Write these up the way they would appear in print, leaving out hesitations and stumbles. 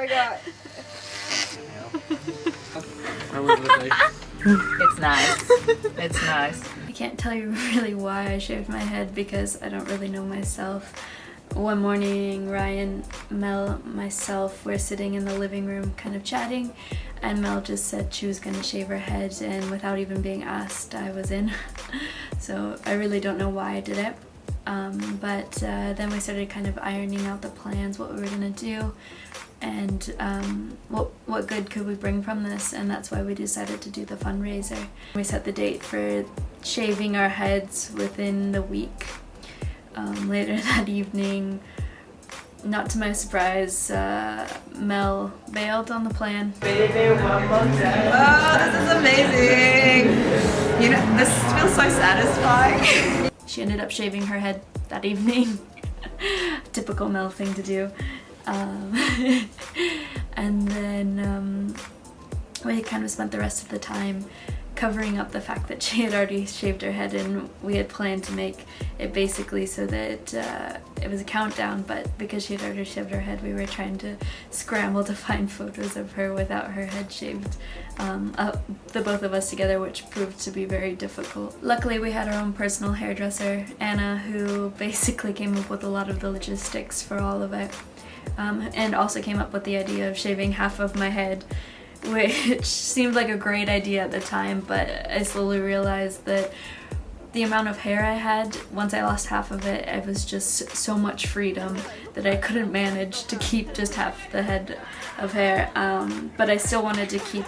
my god. It's nice. It's nice. I can't tell you really why I shaved my head because I don't really know myself. One morning, Ryan, Mel, myself, we're sitting in the living room kind of chatting, and Mel just said she was going to shave her head, and without even being asked, I was in. So I really don't know why I did it. But then we started kind of ironing out the plans, what we were going to do, and what good could we bring from this, and that's why we decided to do the fundraiser. We set the date for shaving our heads within the week. Later that evening, not to my surprise, Mel bailed on the plan. Oh, this is amazing! You know, this feels so satisfying. She ended up shaving her head that evening. Typical Mel thing to do. And then we kind of spent the rest of the time covering up the fact that she had already shaved her head, and we had planned to make it basically so that it was a countdown, but because she had already shaved her head, we were trying to scramble to find photos of her without her head shaved, the both of us together, which proved to be very difficult. Luckily we had our own personal hairdresser, Anna, who basically came up with a lot of the logistics for all of it, and also came up with the idea of shaving half of my head, which seemed like a great idea at the time, but I slowly realized that the amount of hair I had, once I lost half of it, it was just so much freedom that I couldn't manage to keep just half the head of hair, but I still wanted to keep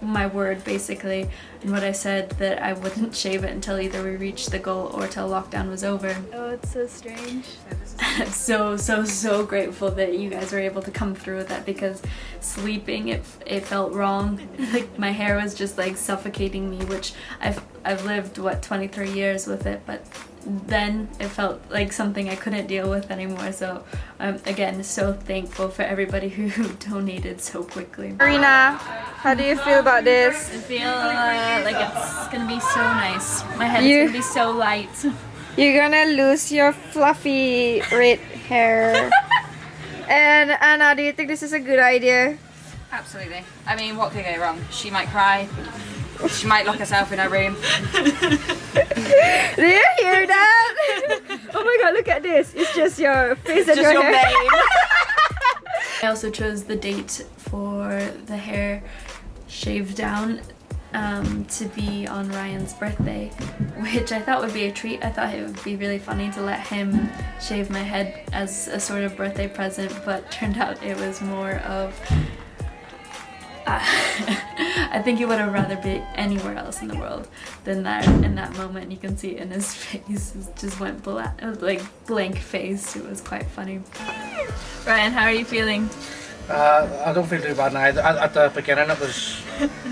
my word basically, and what I said that I wouldn't shave it until either we reached the goal or till lockdown was over. Oh, it's so strange. I'm so grateful that you guys were able to come through with that, because sleeping it felt wrong. Like my hair was just like suffocating me, which I've lived 23 years with it, but then it felt like something I couldn't deal with anymore. So I'm again so thankful for everybody who donated so quickly. Marina, how do you feel about this? I feel like it's gonna be so nice. My head is gonna be so light. You're gonna lose your fluffy red hair. And Anna, do you think this is a good idea? Absolutely. I mean, what could go wrong? She might cry. She might lock herself in her room. Do you hear that? Oh my god, look at this. It's just your face and your hair. I also chose the date for the hair Shavedown to be on Ryan's birthday, which I thought would be a treat. I thought it would be really funny to let him shave my head as a sort of birthday present, but turned out it was more of I think he would have rather be anywhere else in the world than that. In that moment, you can see it in his face. It just went blank face. It was quite funny. Ryan, how are you feeling? I don't feel too bad now. At the beginning it was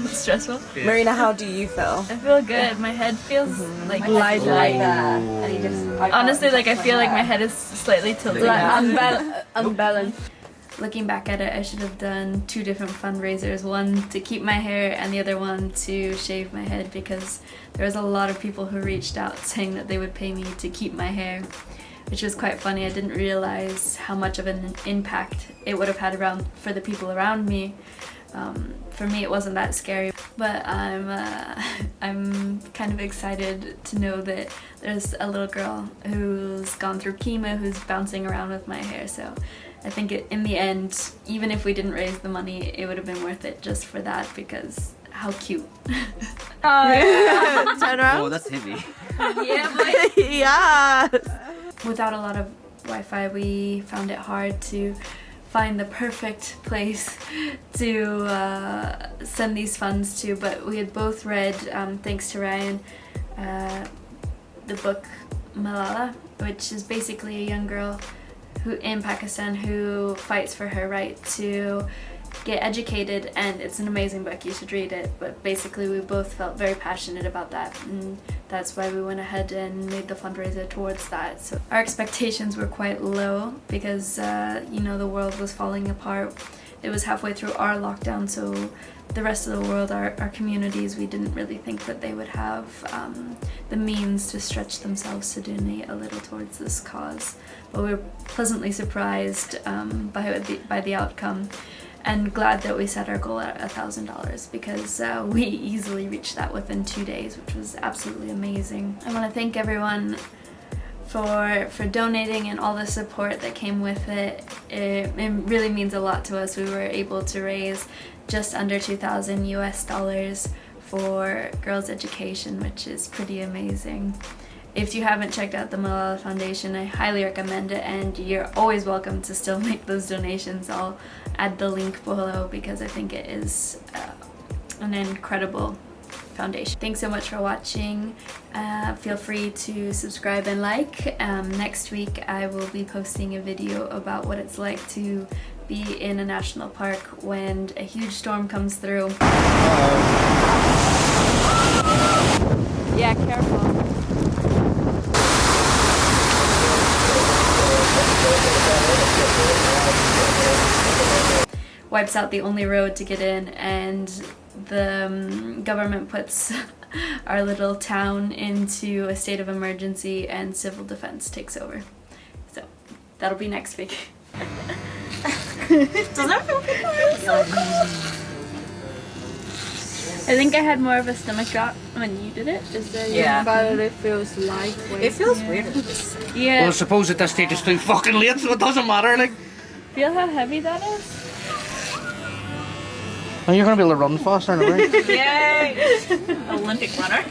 stressful. Yeah. Marina, how do you feel? I feel good. My head feels like light. honestly, like I feel like my head is slightly tilted. Unbalanced. Looking back at it, I should have done 2 different fundraisers, one to keep my hair and the other one to shave my head, because there was a lot of people who reached out saying that they would pay me to keep my hair, which was quite funny. I didn't realize how much of an impact it would have had for the people around me. For me it wasn't that scary, but I'm kind of excited to know that there's a little girl who's gone through chemo who's bouncing around with my hair, so I think in the end, even if we didn't raise the money, it would have been worth it just for that, because how cute. Turn around. Oh, that's heavy. Yeah, boy. Yes. Without a lot of Wi-Fi, we found it hard to find the perfect place to send these funds to, but we had both read, thanks to Ryan, the book Malala, which is basically a young girl in Pakistan who fights for her right to get educated, and it's an amazing book. You should read it. But basically we both felt very passionate about that, and that's why we went ahead and made the fundraiser towards that. So our expectations were quite low because you know, the world was falling apart it was halfway through our lockdown, so the rest of the world, our communities, we didn't really think that they would have the means to stretch themselves to donate a little towards this cause. But we were pleasantly surprised by the outcome, and glad that we set our goal at $1,000, because we easily reached that within 2 days, which was absolutely amazing. I want to thank everyone for donating and all the support that came with it. It really means a lot to us. We were able to raise just under $2,000 for girls' education, which is pretty amazing. If you haven't checked out the Malala Foundation, I highly recommend it, and you're always welcome to still make those donations. I'll add the link below because I think it is an incredible foundation. Thanks so much for watching. Feel free to subscribe and like. Next week I will be posting a video about what it's like to be in a national park when a huge storm comes through. Yeah, careful. Wipes out the only road to get in, and the government puts our little town into a state of emergency and civil defense takes over. So that'll be next week. Does that feel good? I think I had more of a stomach drop when you did it. Is there? Yeah. But it feels lightweight. It feels weird. Yeah. Well, I suppose at this stage it's too fucking late, so it doesn't matter. Like, Feel how heavy that is? and you're gonna be able to run faster, right? Yay! Olympic runner.